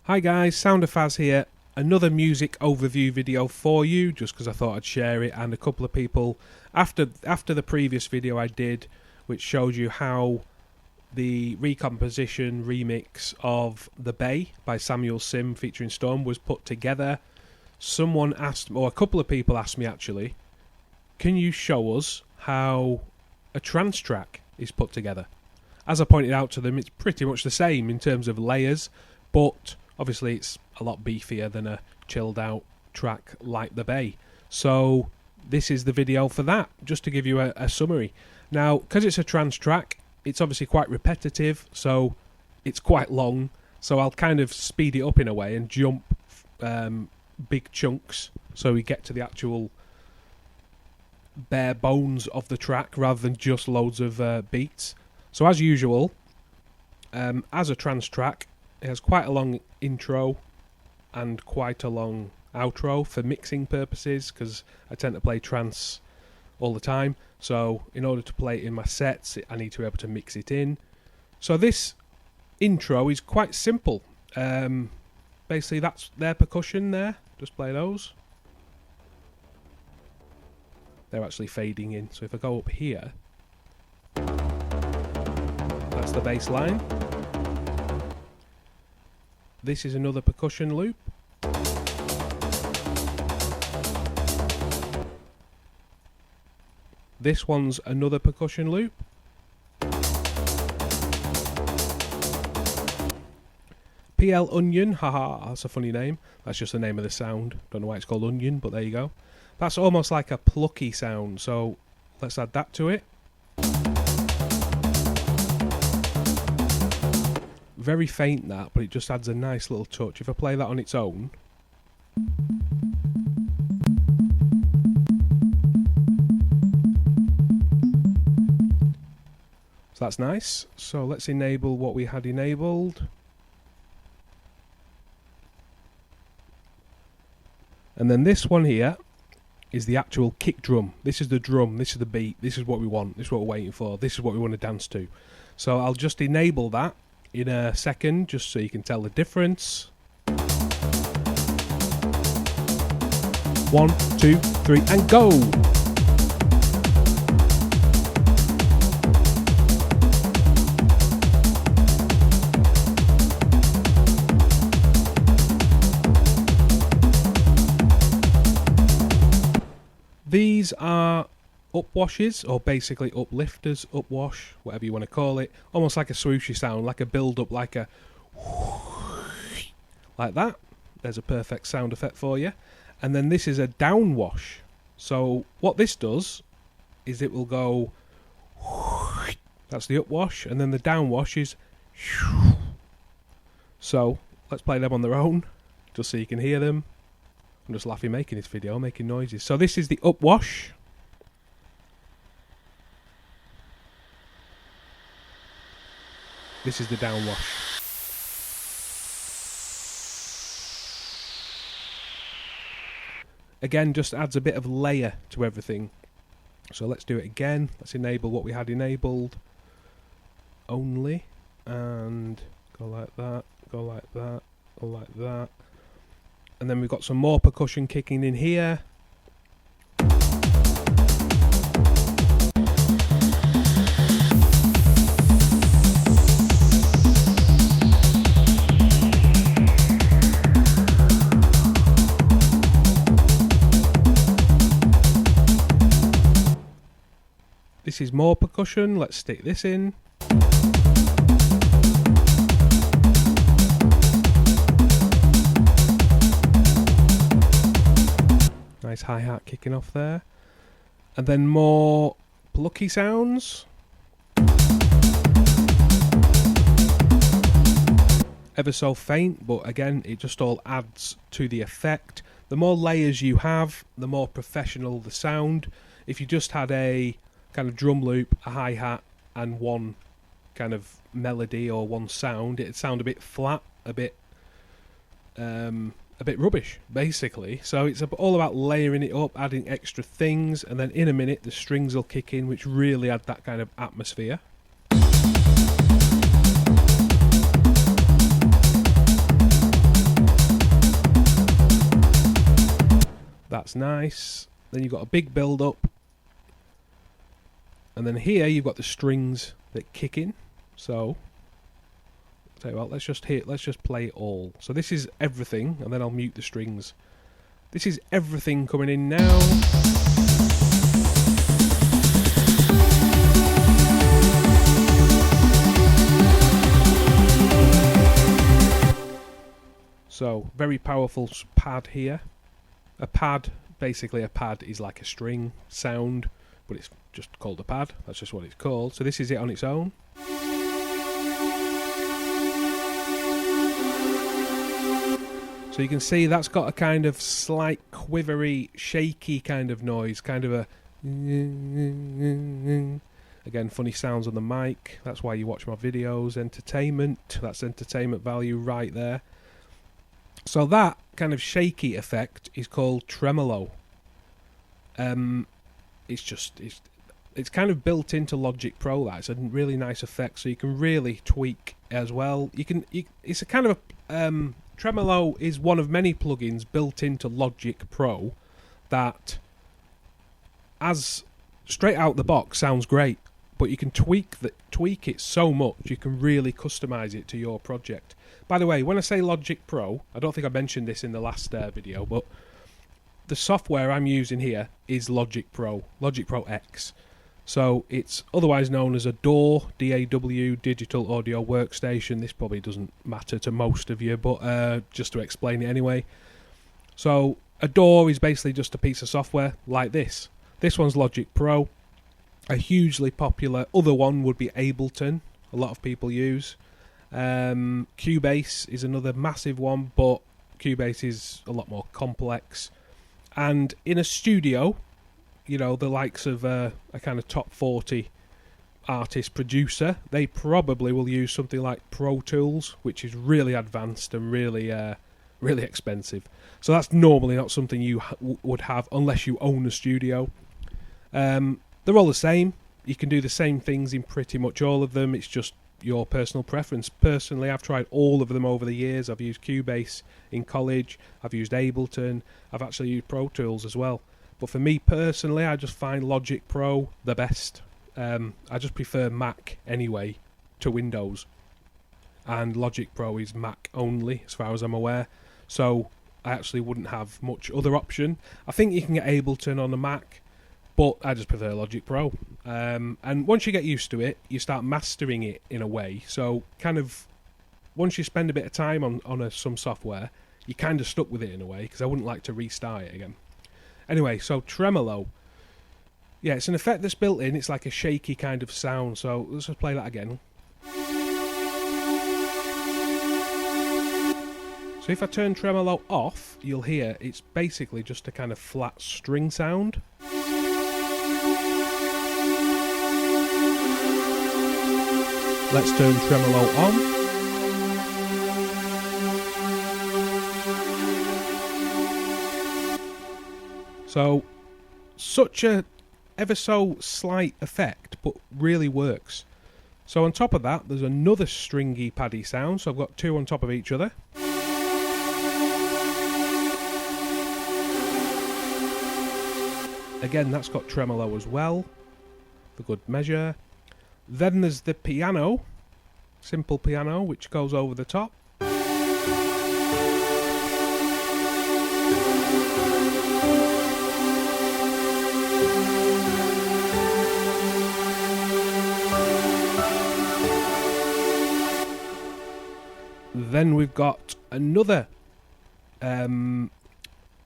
Hi guys, Soundafaz here. Another music overview video for you, just because I thought I'd share it, and a couple of people, after the previous video I did, which showed you how the recomposition remix of The Bay by Samuel Sim featuring Storm was put together, someone asked, or a couple of people asked me actually, can you show us how a trance track is put together? As I pointed out to them, it's pretty much the same in terms of layers, but obviously it's a lot beefier than a chilled out track like The Bay. So this is the video for that, just to give you a summary. Now, because it's a trance track, it's obviously quite repetitive, so it's quite long, so I'll kind of speed it up in a way and jump big chunks so we get to the actual bare bones of the track rather than just loads of beats. So as usual, as a trance track, it has quite a long intro and quite a long outro for mixing purposes, because I tend to play trance all the time, so in order to play it in my sets I need to be able to mix it in. So this intro is quite simple. Basically that's their percussion there, just play those. They're actually fading in, so if I go up here, that's the bass line. This is another percussion loop. This one's another percussion loop. PL Onion, haha, that's a funny name. That's just the name of the sound. Don't know why it's called Onion, but there you go. That's almost like a plucky sound, so let's add that to it. Very faint that, but it just adds a nice little touch. If I play that on its own, so that's nice. So let's enable what we had enabled. And then this one here is the actual kick drum. This is the drum, this is the beat, this is what we want, this is what we're waiting for, this is what we want to dance to. So I'll just enable that in a second, just so you can tell the difference. 1, 2, 3, and go! These are upwashes, or basically uplifters, upwash, whatever you want to call it. Almost like a swooshy sound, like a build-up, like a like that. There's a perfect sound effect for you. And then this is a downwash. So what this does is it will go, that's the upwash, and then the downwash is, so let's play them on their own, just so you can hear them. I'm just laughing making this video, making noises. So this is the upwash. This is the downwash. Again, just adds a bit of layer to everything. So let's do it again. Let's enable what we had enabled only. And go like that, go like that, go like that. And then we've got some more percussion kicking in here. This is more percussion. Let's stick this in. Nice hi-hat kicking off there. And then more plucky sounds. Ever so faint, but again, it just all adds to the effect. The more layers you have, the more professional the sound. If you just had a kind of drum loop, a hi-hat, and one kind of melody or one sound, it'd sound a bit flat, a bit rubbish, basically. So it's all about layering it up, adding extra things, and then in a minute the strings will kick in, which really add that kind of atmosphere. That's nice. Then you've got a big build up. And then here you've got the strings that kick in. So, tell you what, let's just play it all. So this is everything, and then I'll mute the strings. This is everything coming in now. So, very powerful pad here. A pad, basically a pad is like a string sound, but it's just called a pad. That's just what it's called. So this is it on its own. So you can see that's got a kind of slight quivery, shaky kind of noise, kind of a... Again, funny sounds on the mic. That's why you watch my videos. Entertainment. That's entertainment value right there. So that kind of shaky effect is called tremolo. It's kind of built into Logic Pro. That's a really nice effect, so you can really tweak as well. It's a kind of a... Tremolo is one of many plugins built into Logic Pro that, as straight out the box, sounds great, but you can tweak it so much you can really customize it to your project. By the way, when I say Logic Pro, I don't think I mentioned this in the last video, but the software I'm using here is Logic Pro X. So it's otherwise known as a DAW, D-A-W, Digital Audio Workstation. This probably doesn't matter to most of you, but just to explain it anyway. So a DAW is basically just a piece of software like this. This one's Logic Pro. A hugely popular other one would be Ableton. A lot of people use. Cubase is another massive one, but Cubase is a lot more complex. And in a studio, you know, the likes of a kind of top 40 artist producer, they probably will use something like Pro Tools, which is really advanced and really really expensive. So that's normally not something you would have unless you own a studio. They're all the same. You can do the same things in pretty much all of them. It's just your personal preference. Personally, I've tried all of them over the years. I've used Cubase in college. I've used Ableton. I've actually used Pro Tools as well. But for me personally, I just find Logic Pro the best. I just prefer Mac anyway to Windows. And Logic Pro is Mac only, as far as I'm aware. So I actually wouldn't have much other option. I think you can get Ableton on a Mac, but I just prefer Logic Pro. And once you get used to it, you start mastering it in a way. So kind of, once you spend a bit of time on some software, you're kind of stuck with it in a way, because I wouldn't like to restart it again. Anyway, so tremolo. Yeah, it's an effect that's built in. It's like a shaky kind of sound. So let's just play that again. So if I turn tremolo off, you'll hear it's basically just a kind of flat string sound. Let's turn tremolo on. So, such a ever so slight effect, but really works. So on top of that, there's another stringy paddy sound. So I've got two on top of each other. Again, that's got tremolo as well, for good measure. Then there's the piano, simple piano, which goes over the top. Then we've got another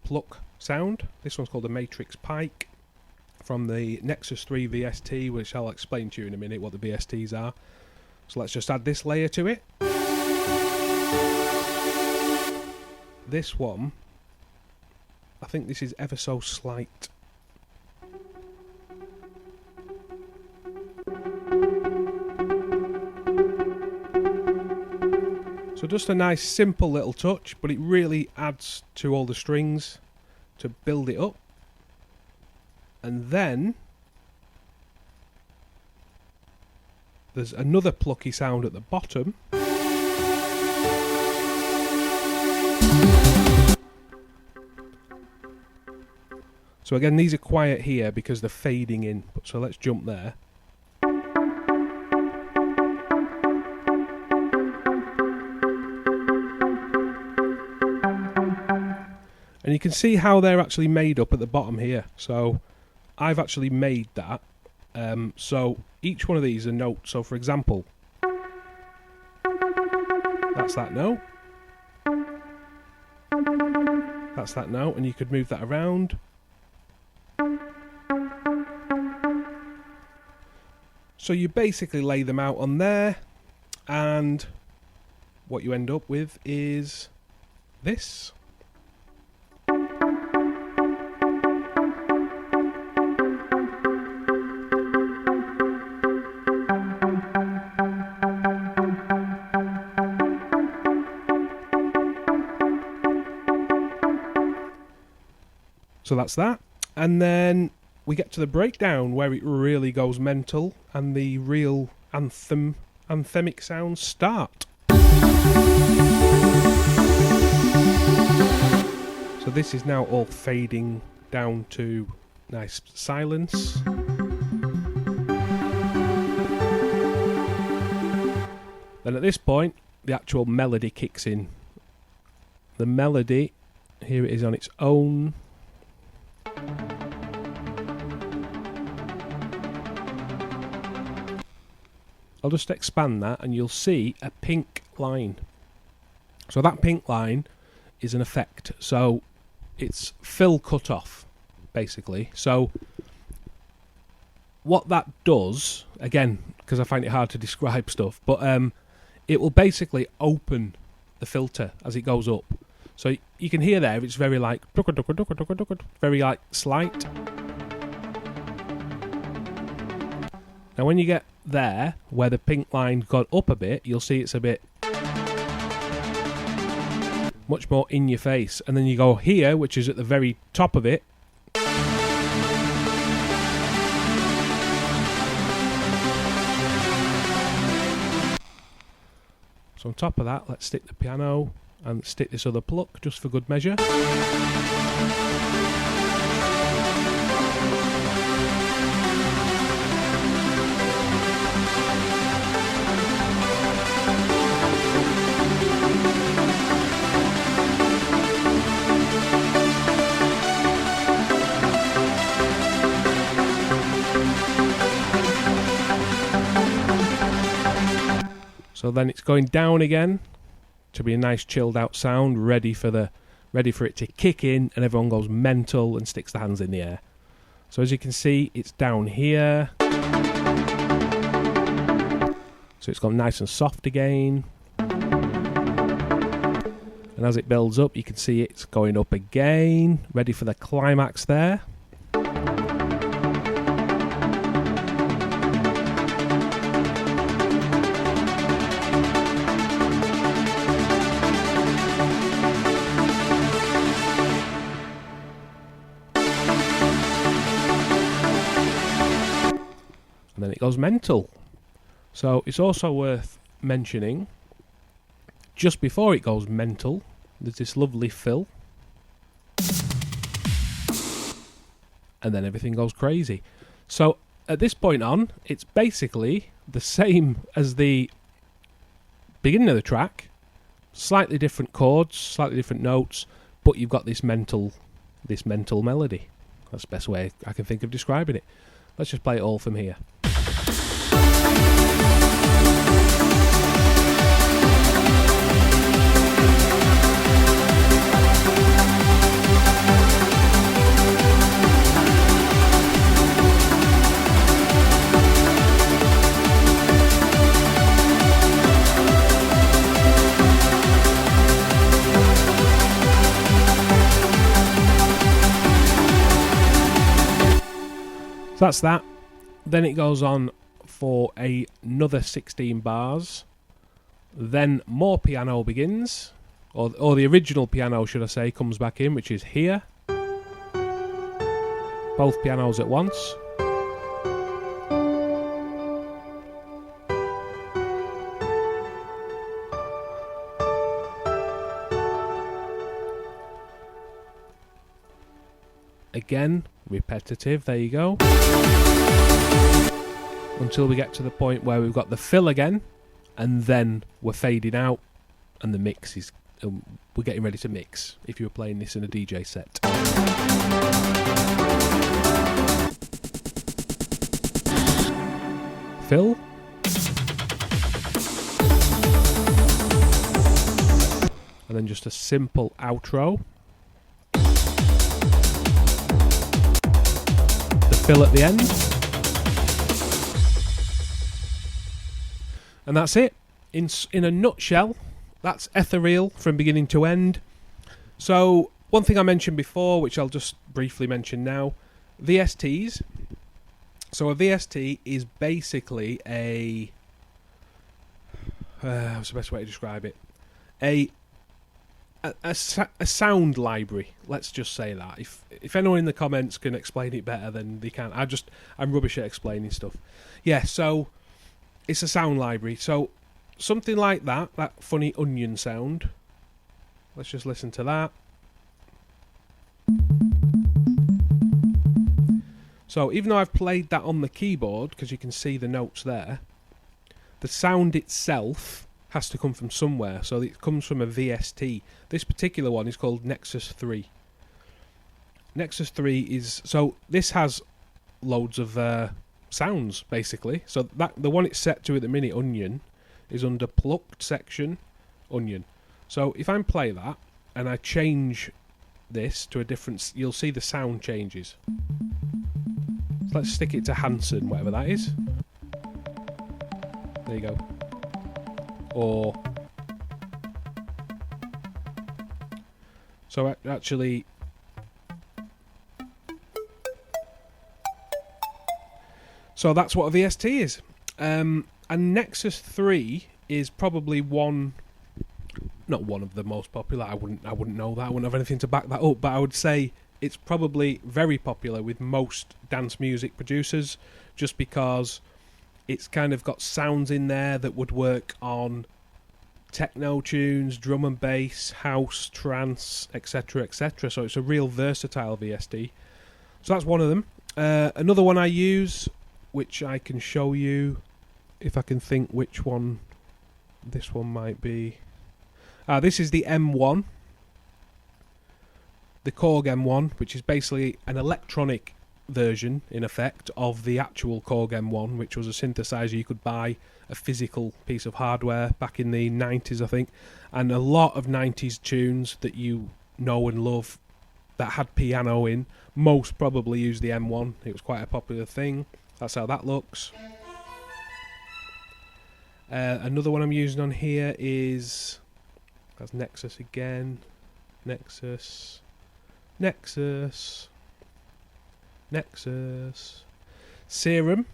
pluck sound. This one's called the Matrix Pike from the Nexus 3 VST, which I'll explain to you in a minute what the VSTs are. So let's just add this layer to it. This one, I think this is ever so slight. So just a nice simple little touch, but it really adds to all the strings to build it up. And then there's another plucky sound at the bottom. So again, these are quiet here because they're fading in. So let's jump there. And you can see how they're actually made up at the bottom here. So I've actually made that. So each one of these are notes. So for example, that's that note. That's that note, and you could move that around. So you basically lay them out on there, and what you end up with is this. So that's that. And then we get to the breakdown where it really goes mental and the real anthemic sounds start. So this is now all fading down to nice silence. Then at this point, the actual melody kicks in. The melody, here it is on its own. I'll just expand that and you'll see a pink line. So that pink line is an effect. So it's fill cut off, basically. So what that does, again, because I find it hard to describe stuff, but it will basically open the filter as it goes up. So you can hear there, it's very like, very like slight. Now when you get there, where the pink line got up a bit, you'll see it's a bit much more in your face. And then you go here, which is at the very top of it. So on top of that, let's stick the piano and stick this other pluck just for good measure. So then it's going down again to be a nice chilled out sound, ready for it to kick in, and everyone goes mental and sticks their hands in the air. So as you can see, it's down here. So it's gone nice and soft again. And as it builds up, you can see it's going up again, ready for the climax there. And then it goes mental. So it's also worth mentioning, just before it goes mental, there's this lovely fill. And then everything goes crazy. So at this point on, it's basically the same as the beginning of the track. Slightly different chords, slightly different notes, but you've got this mental melody. That's the best way I can think of describing it. Let's just play it all from here. So that's that. Then it goes on for another 16 bars. Then more piano begins, or the original piano, should I say, comes back in, which is here. Both pianos at once. Again, repetitive, there you go. Until we get to the point where we've got the fill again, and then we're fading out, and the mix is, we're getting ready to mix, if you were playing this in a DJ set. Fill. And then just a simple outro. The fill at the end. And that's it. In a nutshell, that's Ethereal from beginning to end. So, one thing I mentioned before, which I'll just briefly mention now, VSTs. So a VST is basically a... what's the best way to describe it? A sound library. Let's just say that. If anyone in the comments can explain it better, then they can. I'm rubbish at explaining stuff. Yeah, so it's a sound library. So something like that funny onion sound. Let's just listen to that. So even though I've played that on the keyboard, because you can see the notes there, the sound itself has to come from somewhere. So it comes from a VST. This particular one is called Nexus 3. Nexus 3 is... So this has loads of sounds, basically. So the one it's set to at the minute, Onion, is under Plucked section, Onion. So if I play that, and I change this to a different... You'll see the sound changes. Let's stick it to Hanson, whatever that is. There you go. Or... So actually... So that's what a VST is. And Nexus 3 is probably one... Not one of the most popular. I wouldn't know that. I wouldn't have anything to back that up. But I would say it's probably very popular with most dance music producers, just because it's kind of got sounds in there that would work on techno tunes, drum and bass, house, trance, etc., etc. So it's a real versatile VST. So that's one of them. Another one I use, which I can show you if I can think which one this one might be. This is the M1. The Korg M1, which is basically an electronic version, in effect, of the actual Korg M1, which was a synthesizer you could buy, a physical piece of hardware back in the 90s, I think. And a lot of 90s tunes that you know and love that had piano in, most probably used the M1. It was quite a popular thing. That's how that looks. Another one I'm using on here is... That's Nexus again. Nexus... Serum.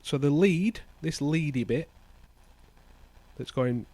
So the lead, this leady bit that's going,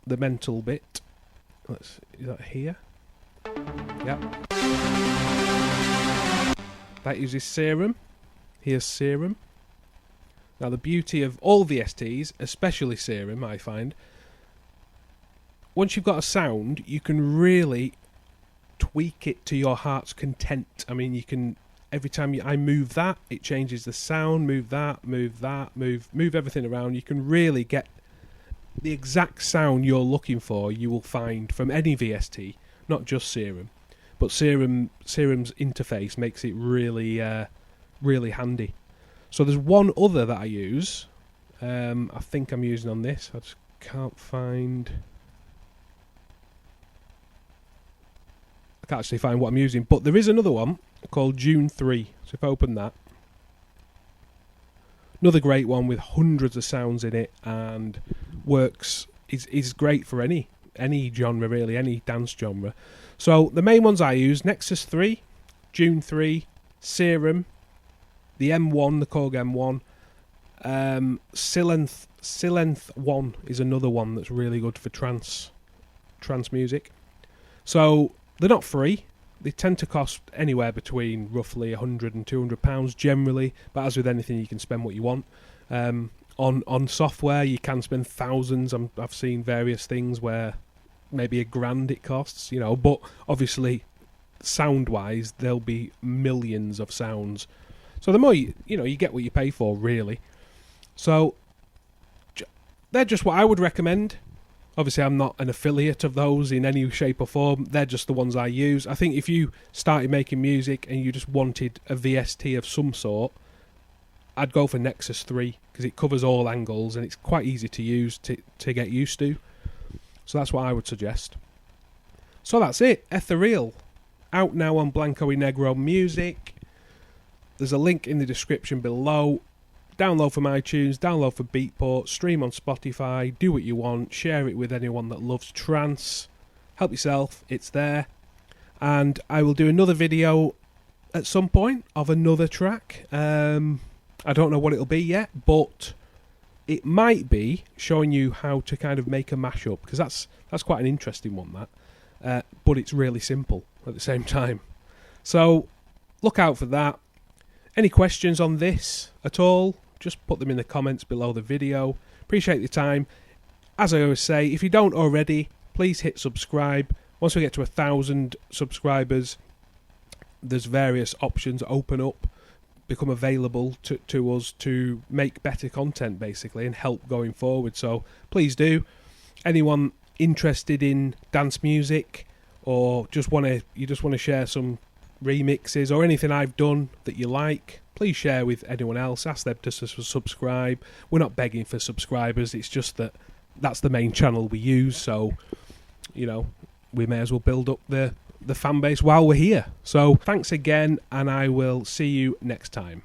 the mental bit. Is that here? Yep. That uses Serum. Here's Serum. Now the beauty of all VSTs, especially Serum, I find, once you've got a sound, you can really tweak it to your heart's content. I mean, you can, every time I move that, it changes the sound, move everything around. You can really get the exact sound you're looking for, you will find from any VST, not just Serum. But Serum's interface makes it really, really handy. So there's one other that I use. I think I'm using on this. I just can't find... I can't actually find what I'm using, but there is another one called June 3. So if I open that, another great one with hundreds of sounds in it, and works is great for any genre, really, any dance genre. So the main ones I use: Nexus 3, June 3, Serum, the M1, the Korg M1, Silenth 1 is another one that's really good for trance music. So they're not free. They tend to cost anywhere between roughly £100 and £200 generally, but as with anything, you can spend what you want. On software, you can spend thousands. I've seen various things where maybe £1,000 it costs, but obviously sound-wise, there'll be millions of sounds. So the more you get what you pay for, really. So they're just what I would recommend. Obviously, I'm not an affiliate of those in any shape or form. They're just the ones I use. I think if you started making music and you just wanted a VST of some sort, I'd go for Nexus 3 because it covers all angles and it's quite easy to use to get used to. So that's what I would suggest. So that's it. Ethereal. Out now on Blanco y Negro Music. There's a link in the description below. Download from iTunes, download from Beatport, stream on Spotify, do what you want, share it with anyone that loves trance. Help yourself, it's there. And I will do another video at some point of another track. I don't know what it'll be yet, but it might be showing you how to kind of make a mashup, because that's quite an interesting one, that. But it's really simple at the same time. So look out for that. Any questions on this at all? Just put them in the comments below the video. Appreciate your time. As I always say, if you don't already, please hit subscribe. Once we get to 1,000 subscribers, there's various options open up, become available to us to make better content, basically, and help going forward. So please do. Anyone interested in dance music, or you just want to share some remixes or anything I've done that you like, please share with anyone else. Ask them to subscribe. We're not begging for subscribers, it's just that's the main channel we use, so we may as well build up the fan base while we're here. So thanks again, and I will see you next time.